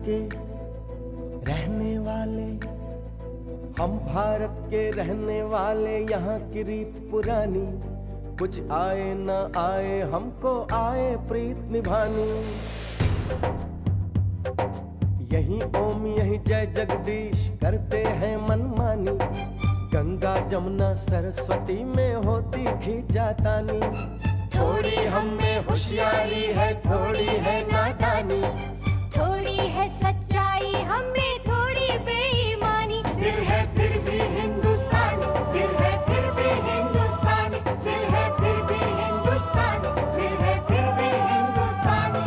के रहने वाले, हम भारत के रहने वाले, यहाँ की रीत पुरानी, कुछ आए न आए हमको आए प्रीत निभानी। यही ओम यही जय जगदीश करते हैं मनमानी, गंगा जमुना सरस्वती में होती खींचातानी। थोड़ी हम में होशियारी है, थोड़ी है नादानी, थोड़ी है सच्चाई हमें थोड़ी बेईमानी। दिल है फिर भी हिंदुस्तानी, दिल है फिर भी हिंदुस्तानी, दिल है फिर भी हिंदुस्तानी, दिल है फिर भी हिंदुस्तानी।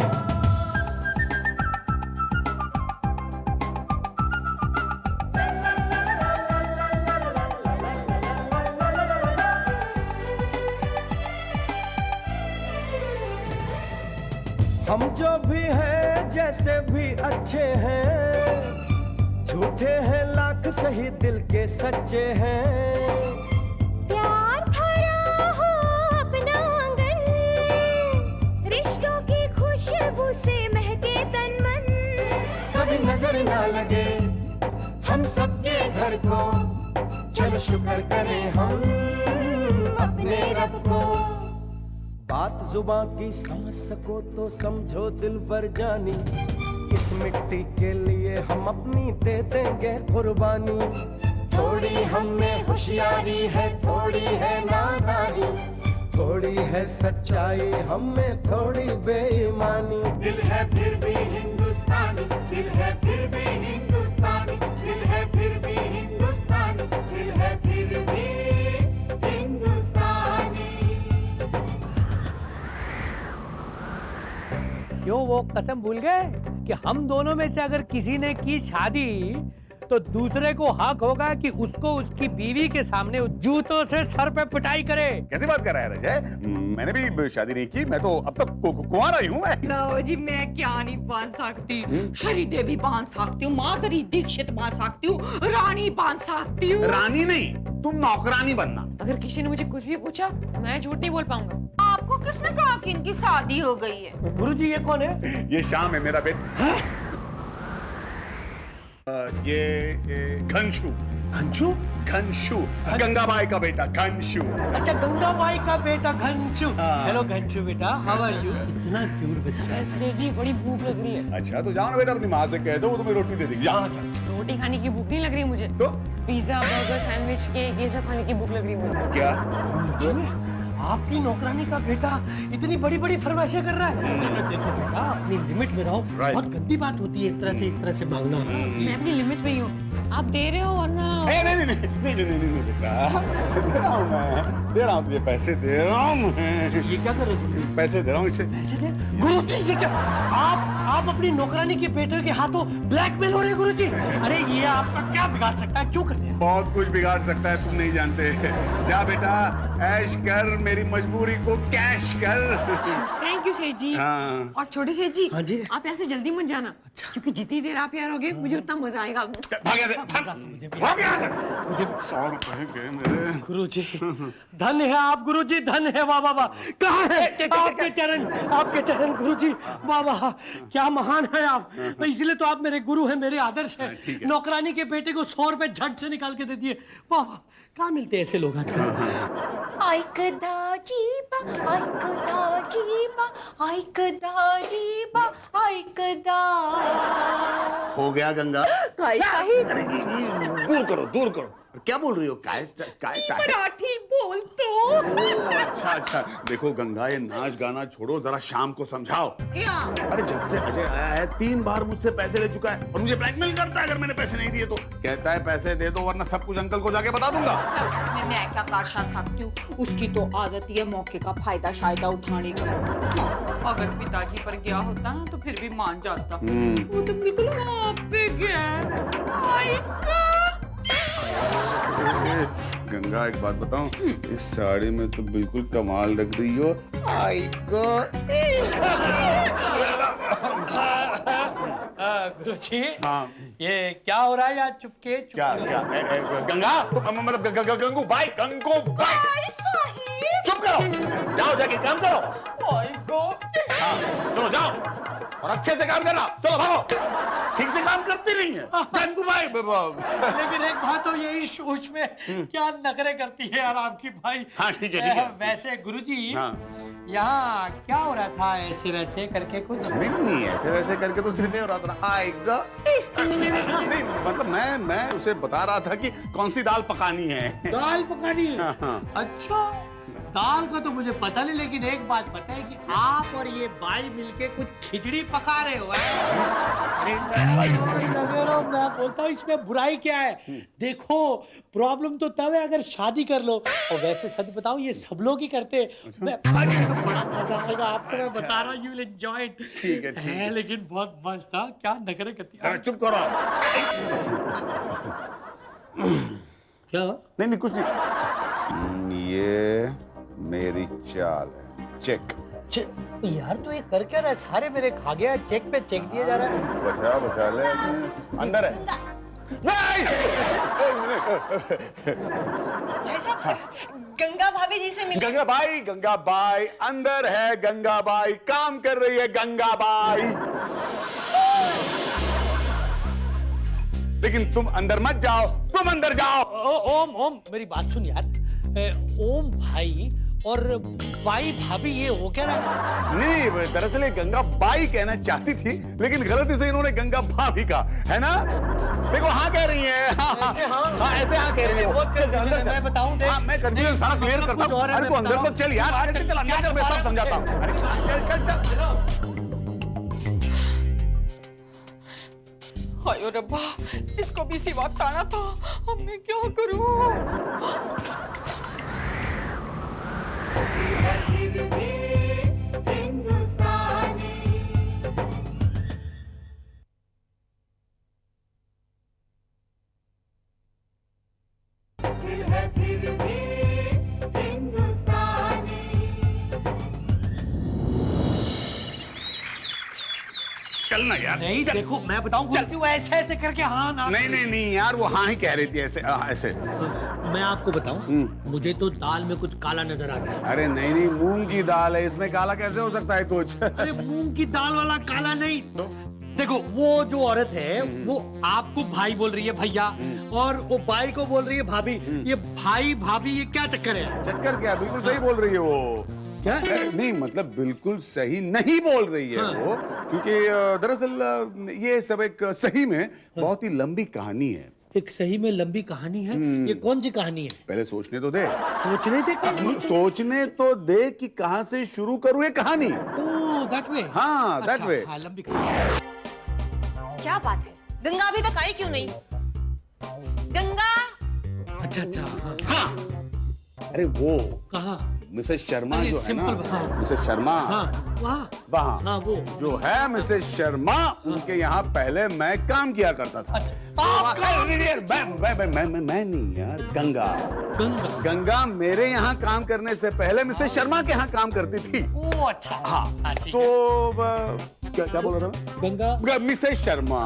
हम जो भी हैं जैसे भी अच्छे हैं, झूठे हैं लाख सही दिल के सच्चे हैं। प्यार भरा हो अपना आंगन, रिश्तों की खुशबू से महके तन मन। कभी नजर ना लगे हम सबके घर को, चलो शुक्र करें हम अपने रब को। बात जुबां की समझ सको तो समझो दिल भर जानी, इस मिट्टी के लिए हम अपनी दे देंगे कुर्बानी। थोड़ी हम में होशियारी है, थोड़ी है नादानी, थोड़ी है सच्चाई हम में थोड़ी बेईमानी। दिल है फिर भी हिंदुस्तानी, दिल है फिर भी हिंदुस्तानी, दिल है फिर भी हिंदुस्तानी, दिल है फिर भी हिंदुस्तानी। क्यों वो कसम भूल गए कि हम दोनों में से अगर किसी ने की शादी तो दूसरे को हक होगा कि उसको उसकी बीवी के सामने जूतों से सर पे पिटाई करे। कैसी बात कर रहा है रजय? मैंने भी शादी नहीं की, मैं तो अब तक कुंवारा ही हूँ। लो जी, मैं क्या नहीं बांध सकती, शरी देवी बांध सकती हूँ, माधुरी दीक्षित बांध सकती हूँ, रानी बांध सकती हूँ। रानी नहीं, तुम नौकरानी बनना। अगर किसी ने मुझे कुछ भी पूछा मैं झूठ नहीं बोल पाऊंगा। आपको किसने कहा कि इनकी शादी हो गई है? गुरुजी ये कौन है? ये शाम है मेरा बेटा। ये घनशू। घनशू? घनशू, गंगाबाई का बेटा घनशू। अच्छा, गंगाबाई का बेटा घनशू। हाँ। हेलो घनशू बेटा, हाउ आर यू? कितना क्यूट बच्चा है। सेठ जी बड़ी भूख लग रही है। अच्छा तो जाओ ना बेटा, अपनी माँ से कह दो, वो तुम्हें रोटी दे देगी। जाओ। रोटी खाने की भूख नहीं लग रही मुझे, तो पिज्जा बर्गर सैंडविच केक ये सब खाने की भूख लग रही है मुझे। क्या? गुरुजी, आपकी नौकरानी का बेटा इतनी बड़ी बड़ी फरमाइशें कर रहा है। देखो बेटा, अपनी लिमिट में रहो। बहुत गंदी बात होती है इस तरह से मांगना। मैं अपनी लिमिट पे ही हूँ, आप दे रहे हो वरना। नहीं बेटा, दे रहा हूँ तुझे पैसे, दे रहा हूँ मैं। ये क्या कर रहे हो? पैसे दे रहा हूँ इसे। पैसे दे? गुरुजी ये क्या? आप अपनी नौकरानी के बेटे के हाथों ब्लैकमेल हो रहे हैं गुरुजी? अरे ये आपका क्या बिगाड़ सकता है? क्यों कर रहे हैं? बहुत कुछ बिगाड़ सकता है, तुम नहीं जानते। जा बेटा, ऐश कर, मेरी मजबूरी को कैश कर। थैंक यू सेठ जी। हाँ। और छोटे सेठ जी, हाँ जी। आप यहाँ से जल्दी मत जाना। अच्छा। क्योंकि जितनी देर आप यहाँ रहोगे मुझे उतना मजा आएगा। भाग यहाँ से, भाग। मुझे भाग यहाँ से। मुझे 100 रुपए गए मेरे। गुरुजी, धन्य है आप गुरुजी, धन्य है। वाह वाह वाह, कहाँ है आपके चरण गुरुजी। वाह वाह, क्या महान है आप। इसलिए तो आप मेरे गुरु हैं, मेरे आदर्श हैं। नौकरानी के बेटे को 100 रुपए झट से निकाल के दे दिए। वाह वाह, कहाँ मिलते हैं ऐसे लोग आजकल? ऐकदा जीबा, ऐकदा जीबा, ऐकदा जीबा, ऐकदा। हो गया गंगा? दूर करो। क्या बोल रही हो? काय मराठी बोल तो। अच्छा, देखो गंगा, ये नाच गाना छोड़ो, जरा शाम को समझाओ। क्या? अरे जब से अजय आया है 3 बार मुझसे पैसे ले चुका है और मुझे ब्लैकमेल करता है अगर मैंने पैसे नहीं दिए तो। कहता है पैसे दे दो वरना सब कुछ अंकल को जाके बता दूंगा। इसमें मैं क्या कर सकती हूँ? उसकी तो आदत ही है मौके का फायदा शायदा उठाने का। अगर पिताजी पर गया होता ना तो फिर भी मान जाता। वो तो बिल्कुल वहाँ पे गया। गंगा एक बात बताऊं, इस साड़ी में तो बिल्कुल कमाल लग रही हो। आई गो गुरुजी, हाँ। ये क्या हो रहा है यार? चुपके क्या गंगा, मतलब गंगू भाई चुप करो, जाओ जाके काम करो। हाँ, चलो जाओ। और अच्छे से काम करना। चलो भागो, ठीक से काम करती नहीं है गंगूबाई। लेकिन एक बात तो यही सोच में क्या नखरे करती है यार आपकी भाई। हाँ ठीक है, ठीक है। वैसे गुरुजी, हाँ। यहाँ क्या हो रहा था ऐसे वैसे करके कुछ? नहीं ऐसे वैसे करके तो सिर्फ ये हो रहा था, आएगा नहीं, मतलब मैं उसे बता रहा था कि कौन सी दाल पकानी है। दाल पकानी है? हाँ, हाँ। अच्छा, दाल का तो मुझे पता नहीं, लेकिन एक बात पता है कि आप और ये बाई मिलके कुछ खिचड़ी पका रहे हो। अरे लगे रहो, मैं बोलता हूँ इसमें बुराई क्या है। देखो प्रॉब्लम तो तब है अगर शादी कर लो, और वैसे सच बताऊं ये सब लोग ही करते। मैं तो बड़ा मजा आएगा आपको, मैं बता रहा हूँ, यू विल एंजॉय इट। ठीक है। लेकिन बहुत मस्त था, क्या नखरे करती है। अरे चुप करो। क्या? नहीं कुछ नहीं, ये मेरी चाल है। चेक। यार तो ये कर क्या रहा है? सारे मेरे खा गया, चेक पे चेक दिया जा रहा है। बचा ले, अंदर है। नहीं भाई साहब, गंगा भाभी जी से मिले। गंगाबाई अंदर है। गंगाबाई काम कर रही है। गंगाबाई, लेकिन तुम अंदर मत जाओ, तुम अंदर जाओ। ओम मेरी बात सुन यार। ओम भाई और बाई भाभी ये हो क्या रहा है? नहीं, दरअसल ये गंगाबाई कहना चाहती थी, लेकिन गलती से इन्होंने गंगा भाभी का, है ना? देखो हाँ कह रही है। ऐसे हाँ कह रही है। मैं बताऊं देख, मैं कंफ्यूजन सारा क्लियर करता हूँ। अरे तू अंदर तो चल यार, अंदर चल, अंदर चल, मैं सब समझाता हूँ। अरे चल। हाय रब्बा, इसको भी इसी वक्त आना था, अब मैं क्या करूं? चलना यार। नहीं चल। देखो मैं बताऊं क्यों ऐसे करके हाँ ना। नहीं यार, वो हाँ ही कह रही थी ऐसे ऐसे। मैं आपको बताऊं, मुझे तो दाल में कुछ काला नजर आ रहा है। अरे नहीं, मूंग की दाल है, इसमें काला कैसे हो सकता है कुछ? अरे मूंग की दाल वाला काला नहीं। देखो वो जो औरत है वो आपको भाई बोल रही है भैया, और वो बाई को बोल रही है भाभी। ये भाई भाभी ये क्या चक्कर है? चक्कर क्या, बिल्कुल सही बोल रही है वो। क्या? नहीं मतलब बिल्कुल सही नहीं बोल रही है वो, क्योंकि दरअसल ये सब एक सही में बहुत ही लंबी कहानी है। एक सही में लंबी कहानी है? ये कौन सी कहानी है? पहले सोचने तो दे। सोचने दे सोचने तो दे कि कहां से शुरू करूं ये कहानी। Oh that way. हाँ दैट वे। हाँ, लंबी कहानी। क्या बात है, गंगा अभी तक आई क्यों नहीं? गंगा। अच्छा हाँ अरे वो कहाँ? मिसेस शर्मा अरे, जो है simple, ना, हाँ। मिसेस शर्मा, हाँ वहाँ वहाँ हाँ वो जो है मिसेस शर्मा, उनके यहाँ पहले मैं काम किया करता था। मैं नहीं यार, गंगा। गंगा मेरे यहाँ काम करने से पहले मिसेस शर्मा के यहाँ काम करती थी। ओ अच्छा। हाँ ठीक तो क्या बोल रहा था? गंगा मिसेस शर्मा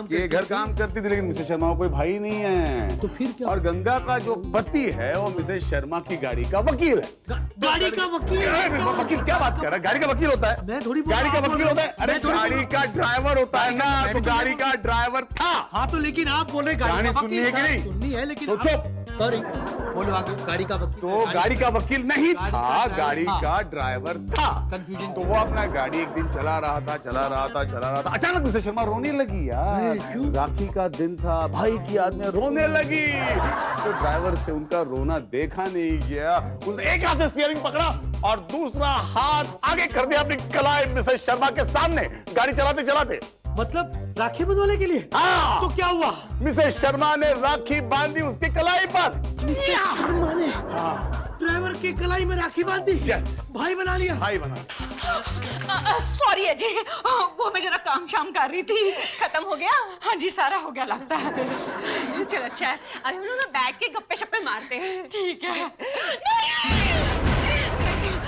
के घर काम करती थी, लेकिन मिसेस शर्मा को कोई भाई नहीं है। तो फिर क्या? और गंगा का जो पति है वो मिसेस शर्मा की गाड़ी का वकील है। गाड़ी का वकील? वकील क्या बात कर रहा है? गाड़ी का वकील होता है। मैं थोड़ी गाड़ी का वकील होता है। अरे गाड़ी का ड्राइवर होता है ना, तो गाड़ी का ड्राइवर था। हाँ तो लेकिन आप बोल रहे कहानी सुननी है कि नहीं? सुननी है लेकिन तो चुप। सॉरी बोलो आगे। गाड़ी का वकील तो गाड़ी का वकील नहीं था, गाड़ी का ड्राइवर था। कंफ्यूजन। तो वो अपना गाड़ी एक दिन चला रहा था, अचानक मिसेस शर्मा रोने लगी यार। राखी का दिन था, भाई की याद में रोने लगी। तो ड्राइवर से उनका रोना देखा नहीं गया, उसने एक हाथ से स्टीयरिंग पकड़ा और दूसरा हाथ आगे कर दिया अपनी कलाई मिसेस शर्मा के सामने, गाड़ी चलाते चलाते। मतलब राखी बंधवाने के लिए? हाँ। तो क्या हुआ? मिसेस शर्मा ने राखी बांधी उसकी कलाई पर। मिसेस शर्मा ने ड्राइवर की कलाई में राखी बांधी? यस। भाई बना लिया? भाई बना। सॉरी अजय, वो मैं जरा काम शाम कर रही थी। खत्म हो गया? हाँ जी, सारा हो गया लगता है। चल अच्छा है, अभी हम लोग ना बैठ के गप्पे शप्पे मारते हैं। ठीक है।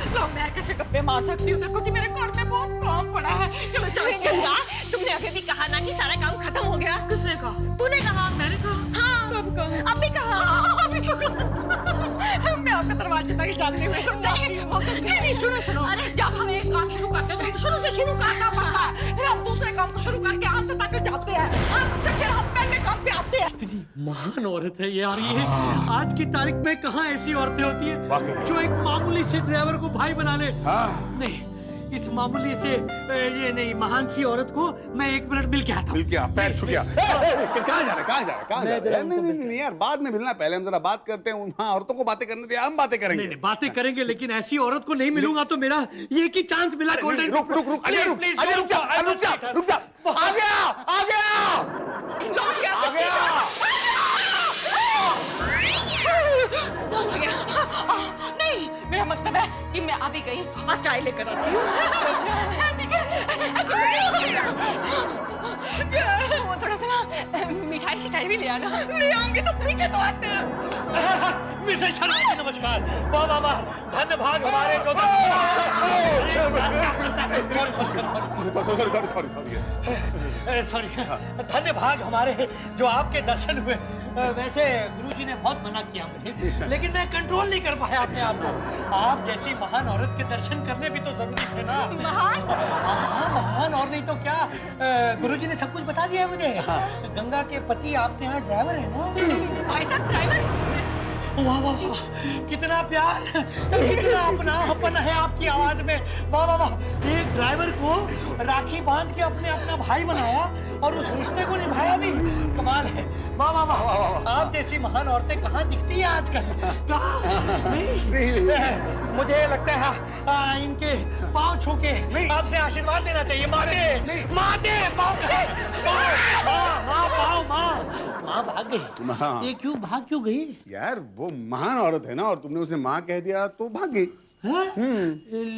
तो मैं कैसे गप्पे मार सकती हूँ? देखो जी मेरे घर में बहुत काम पड़ा है। चलो चलो। गंगा, तुमने अभी भी कहा ना कि सारा काम खत्म हो गया। किसने कहा? तूने कहा। मैंने कहा? हाँ। कब कहा? अभी कहा। अभी तो कहा। मैं आपके दरवाजे तक जाते हुए समझाती हूँ। नहीं सुनो। अरे जब हम एक काम शुरू करते हैं तो शुरू से शुरू करना पड़ता है। महान औरत है ये। और ये आज की तारीख में कहाँ ऐसी औरतें होती हैं वाकई। जो एक मामूली से ड्राइवर को भाई बना ले। हाँ। नहीं, इस मामूली से ये नहीं, महान सी औरत को मैं 1 मिनट मिल के आता हूँ। मिल गया, पैर छू गया। कहाँ जा रहे, कहाँ जा रहे, कहाँ जा रहे? नहीं यार, बाद में मिलना, पहले हम जरा बात करते हैं। हाँ, औरतों को बातें करने दिया, हम बातें करेंगे। नहीं, बातें करेंगे, लेकिन ऐसी औरत को नहीं मिलूंगा तो मेरा ये एक ही चांस मिला। गोल्डन। रुक रुक रुक, अजय रुक, अजय रुक जा, रुक जा, रुक जा। आ गया, आ गया, आ गया। नहीं, मेरा मतलब है कि मैं अभी गई और चाय लेकर आती हूँ। ठीक है? वो थोड़ा सा ना मिठाई शिठाई भी ले आना। ले आऊंगी तो पीछे तो आते। मिसेस शर्मा जी नमस्कार। वाह वाह वाह, धन्य भाग हमारे जो सॉरी, धन्य भाग हमारे जो आपके दर्शन हुए। वैसे गुरुजी ने बहुत मना किया मुझे, लेकिन मैं कंट्रोल नहीं कर पाया अपने आप को। आप जैसी महान औरत के दर्शन करने भी तो जरूरी थे ना। महान? हाँ, महान। और नहीं तो क्या, गुरुजी ने सब कुछ बता दिया है मुझे। गंगा के पति आपके यहाँ ड्राइवर है ना? भाई साहब ड्राइवर? वाह वाह वाह, कितना प्यार, कितना अपनापन है आपकी आवाज में। वाह वाह वाह, एक ड्राइवर को राखी बांध के अपना भाई बनाया और उस रिश्ते को निभाया भी। कमाल है। वाह वाह वाह, आप जैसी महान औरतें कहाँ दिखती है आजकल? कहाँ? नहीं, मुझे लगता है इनके पाँव छू के आपसे आशीर्वाद लेना चाहिए। माते माते माँ भाग गई। ये क्यों भाग क्यों गई? यार वो महान औरत है ना, और तुमने उसे माँ कह दिया तो भाग गई।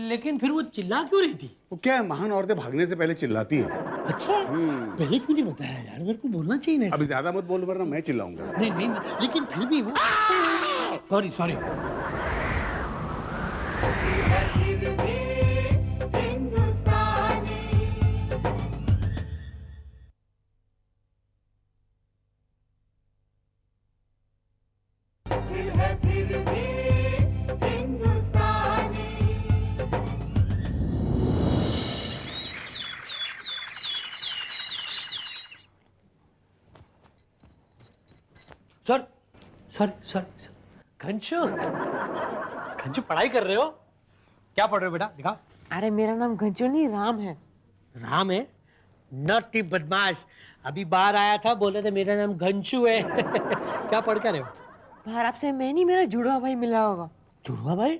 लेकिन फिर वो चिल्ला क्यों रही थी? वो क्या है, महान औरतें भागने से पहले चिल्लाती हैं। अच्छा, पहले क्यों नहीं बताया यार? मेरे को बोलना चाहिए ना। अभी ज्यादा मत बोल, वरना मैं चिल्लाऊंगा। नहीं नहीं, लेकिन फिर भी वो sorry sorry. Sir sir sir Ghanshu, Ghanshu पढ़ाई कर रहे हो? क्या पढ़ रहे हो बेटा? दिखाओ। अरे मेरा नाम घंचू नहीं, राम है। राम है? नॉटी बदमाश, अभी बाहर आया था, बोले थे मेरा नाम घंशु है। क्या पढ़ कर रहे हो? बाहर आपसे मैं नहीं, मेरा जुड़वा भाई मिला होगा। जुड़वा भाई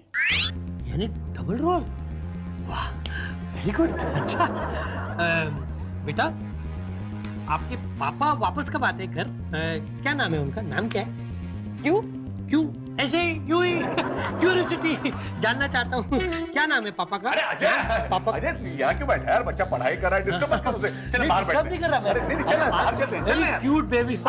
यानी डबल रोल? वाह, वेरी गुड। अच्छा बेटा, आपके पापा वापस कब आते हैं घर? क्या नाम है उनका? नाम क्या है? क्यों? क्यों? ऐसे ही, यूं ही, क्यूरियोसिटी जानना चाहता हूँ। क्या नाम है पापा का? अरे अजय, पापा अजय तू यहाँ क्यों बैठा है यार? बच्चा पढ़ाई कर रहा है, डिस्टर्ब मत कर उसे। चल बाहर बैठते हैं। नहीं कर रहा मैं। अरे नहीं चल बाहर चलते हैं, चल यार। Cute baby. चल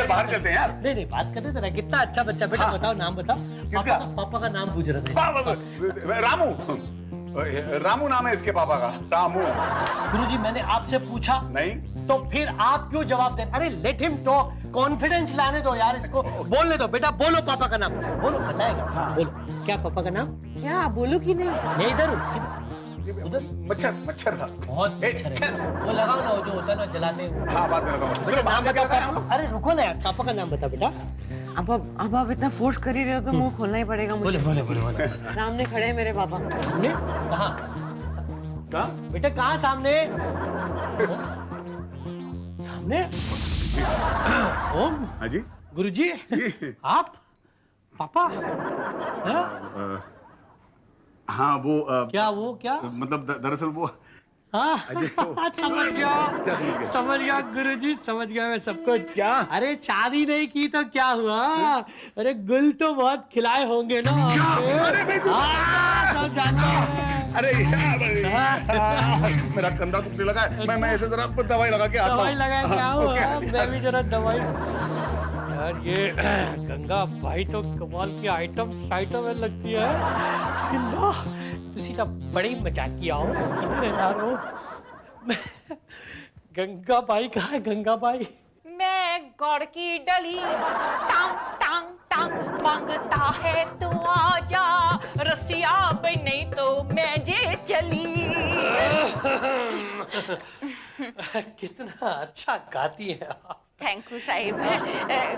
बाहर चलते हैं यार। नहीं नहीं, बात करते थे, कितना अच्छा बच्चा। बेटा बताओ, नाम बताओ। किसका? पापा का नाम पूछ रहे थे। रामू, रामू नाम है इसके पापा का, रामू। गुरुजी मैंने आपसे पूछा नहीं तो फिर आप क्यों जवाब दे? अरे लेट हिम टॉक, कॉन्फिडेंस लाने दो यार इसको, बोलने दो। बेटा बोलो पापा का नाम, बोलो, बताएगा। बोलो, क्या पापा का नाम? क्या बोलू कि नहीं? ये इधर उधर। मच्छर, मच्छर था। बहुत अच्छा है। वो लगाओ ना, जो होता है ना जलाते हैं। हाँ बात में लगाओ। बेटा नाम बताओ। अरे रुको ना यार, पापा का नाम बता बेटा। अब आप इतना फोर्स कर ही रहे हो तो मुंह खोलना ही पड़ेगा मुझे। बोले बोले बोले। सामने खड़े हैं मेरे पापा। सामने? कहाँ? बेटा कहाँ सामने? सामने? ओम। हाँ जी। गुरुजी, आप? पापा? हाँ वो क्या वो क्या? मतलब दरअसल वो हाँ, अजय को- समझ गया, क्या समझ गया? समझ गया गुरुजी, समझ गया मैं सब कुछ। क्या? अरे शादी नहीं की तो क्या हुआ? अरे गुल तो बहुत खिलाए होंगे ना आपके। अरे नहीं, हाँ, सब जानता हूँ। अरे यार मेरा कंधा दुखने लगा है। मैं ऐसे जरा दवाई लगा के आता हूँ। दवाई लगा क्या हुआ? ओके। मैं भी जरा दवाई। यार ये गंगा भाई तो कमाल की आइटम लगती है। गंगा तुसी तो बड़ी मजाकिया हो। इधर यार वो गंगा भाई कहाँ है? गंगा भाई मैं गौड़ की डली टांग टांग टांग मांगता है तो आजा रसिया बन, नहीं तो मैं जे चली। कितना अच्छा गाती है आप। Thank you Sahib.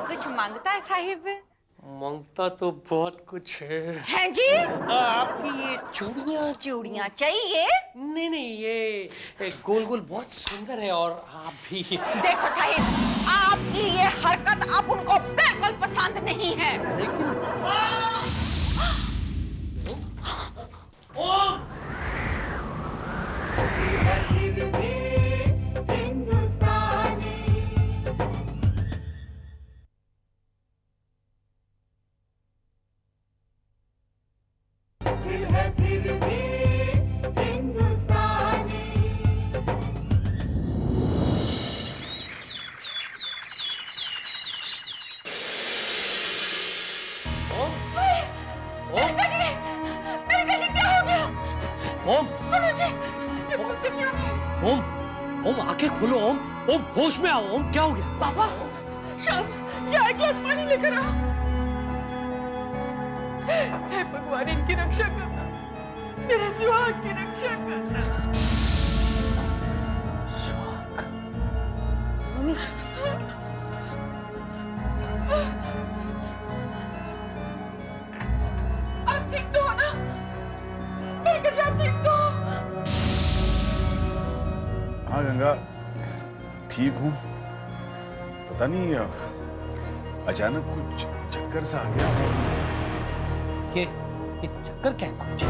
कुछ मांगता है साहिब? मांगता तो बहुत कुछ है। हैं जी? आपकी ये चूड़ियाँ। चूड़ियाँ चाहिए? नहीं, ये गोल गोल बहुत सुंदर है, और आप भी। देखो साहिब, आपकी ये हरकत अब उनको बिल्कुल पसंद नहीं है। लेकिन मेरे जी क्या हो गया? ओम, सुनो जी, ये बोलते क्यों नहीं? ओम आंखें खोलो। ओम होश में आओ। ओम क्या हो गया? बाबा, शाम चाय ग्लास पानी लेकर आ। हे भगवान, इनकी रक्षा करना, मेरे सुहाग की रक्षा करना। आप ठीक तो हो ना? मेरे कजी आप ठीक तो हो? हाँ गंगा, ठीक हूँ। पता नहीं अचानक कुछ चक्कर सा आ गया। ये चक्कर क्या है कुछ?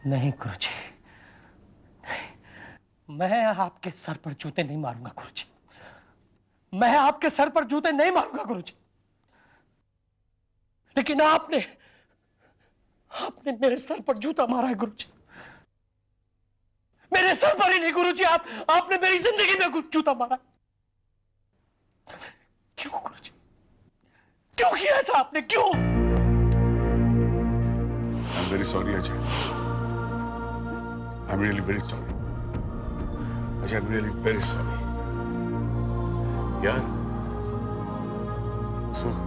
नहीं गुरुजी, नहीं। मैं आपके सर पर जूते नहीं मारूंगा गुरुजी। मैं आपके सर पर जूते नहीं मारूंगा गुरुजी। लेकिन आपने मेरे सर पर जूता मारा है गुरुजी। मेरे सर पर ही नहीं गुरुजी, आपने मेरी जिंदगी में जूता मारा। क्यों गुरुजी? क्यों किया ऐसा आपने? क्यों? I'm very sorry Ajay. I'm really very sorry. Ajay, I'm really very sorry. यार, उस वक्त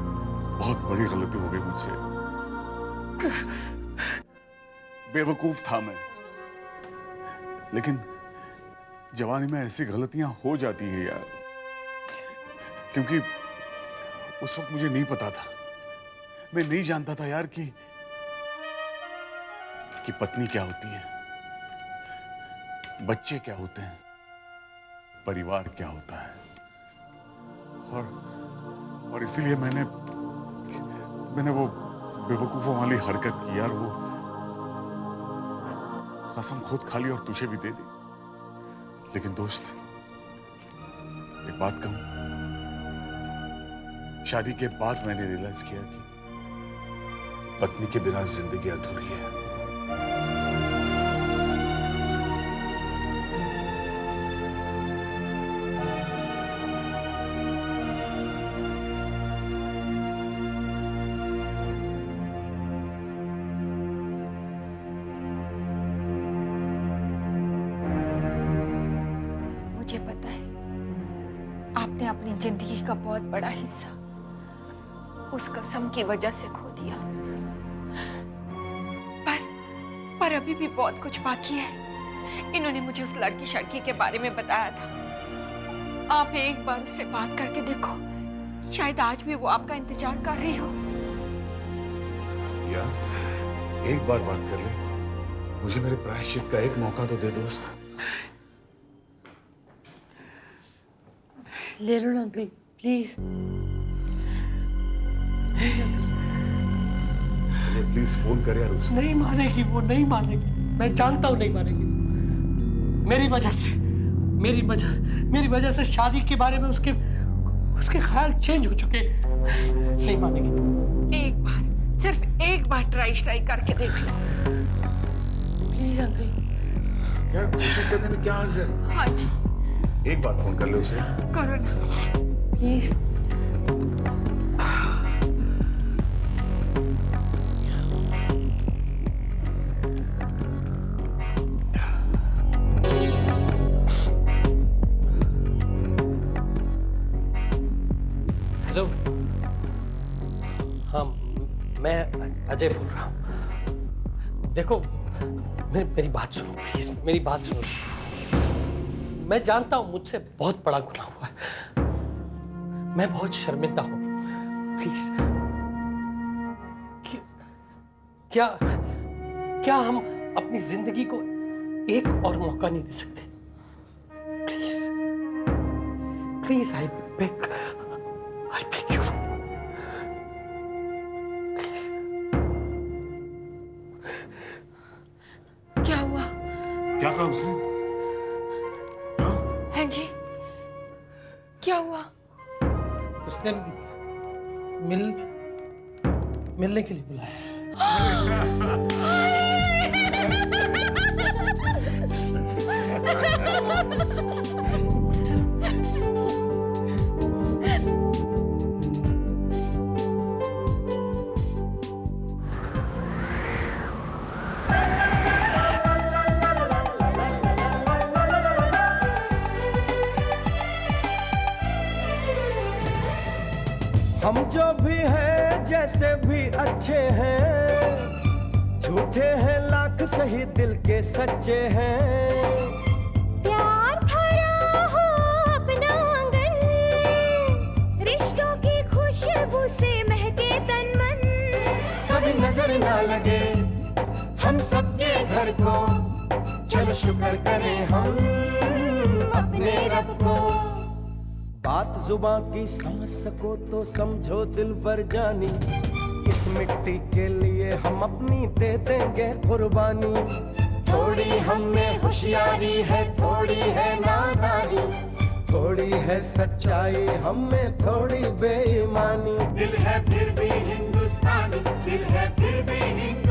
बहुत बड़ी गलती हो गई मुझसे। बेवकूफ था मैं। लेकिन जवानी में ऐसी गलतियां हो जाती हैं यार। क्योंकि उस वक्त मुझे नहीं पता था, मैं नहीं जानता था यार कि पत्नी क्या होती है, बच्चे क्या होते हैं, परिवार क्या होता है। और इसीलिए मैंने वो बेवकूफों वाली हरकत की यार। वो कसम खुद खा ली और तुझे भी दे दी। लेकिन दोस्त, एक बात कहूं, शादी के बाद मैंने रियलाइज किया कि पत्नी के बिना जिंदगी अधूरी है। मुझे पता है, आपने अपनी जिंदगी का बहुत बड़ा हिस्सा उस कसम की वजह से खो दिया। पर अभी भी बहुत कुछ बाकी है। इन्होंने मुझे उस लड़की शड़की के बारे में बताया था। आप एक बार उससे बात करके देखो, शायद आज भी वो आपका इंतजार कर रही हो। या एक बार बात कर ले, मुझे मेरे प्रायश्चित का एक मौका तो दे दोस्त। ले लो ना अंकल, प्लीज। मुझे प्लीज फोन कर यार उसको। नहीं मानेगी वो, नहीं मानेगी। मैं जानता हूं नहीं मानेगी। मेरी वजह से शादी के बारे में उसके ख्याल चेंज हो चुके। नहीं मानेगी। एक बार, सिर्फ एक बार ट्राई करके देख लो। Please uncle. यार कोशिश करने में क्या अर्ज है? हाँ जी एक बार फोन कर लो उसे। करो ना प्लीज। हेलो। हाँ, मैं अजय बोल रहा हूँ। देखो मेरी बात सुनो प्लीज, मेरी बात सुनो। मैं जानता हूँ मुझसे बहुत बड़ा गुनाह हुआ है, मैं बहुत शर्मिंदा हूँ। प्लीज क्या क्या हम अपनी जिंदगी को एक और मौका नहीं दे सकते? Please please, I beg you please. क्या हुआ? क्या कहा उसने? हाँ जी क्या हुआ? उसने मिलने के लिए बुलाया है। हम जो भी हैं जैसे भी अच्छे हैं, झूठे हैं लाख सही दिल के सच्चे हैं। प्यार भरा हो अपना आंगन, रिश्तों की खुशबू से महके तन मन। कभी नजर ना लगे हम सबके घर को, चलो शुक्र करें हम अपने रब को। बात जुबां की समझ सको तो समझो दिल भर जानी, इस मिट्टी के लिए हम अपनी दे देंगे कुर्बानी। थोड़ी हम में होशियारी है, थोड़ी है नादानी, थोड़ी है सच्चाई हम में थोड़ी बेईमानी। दिल है फिर भी हिंदुस्तानी, दिल है फिर भी हिंदुस्तानी।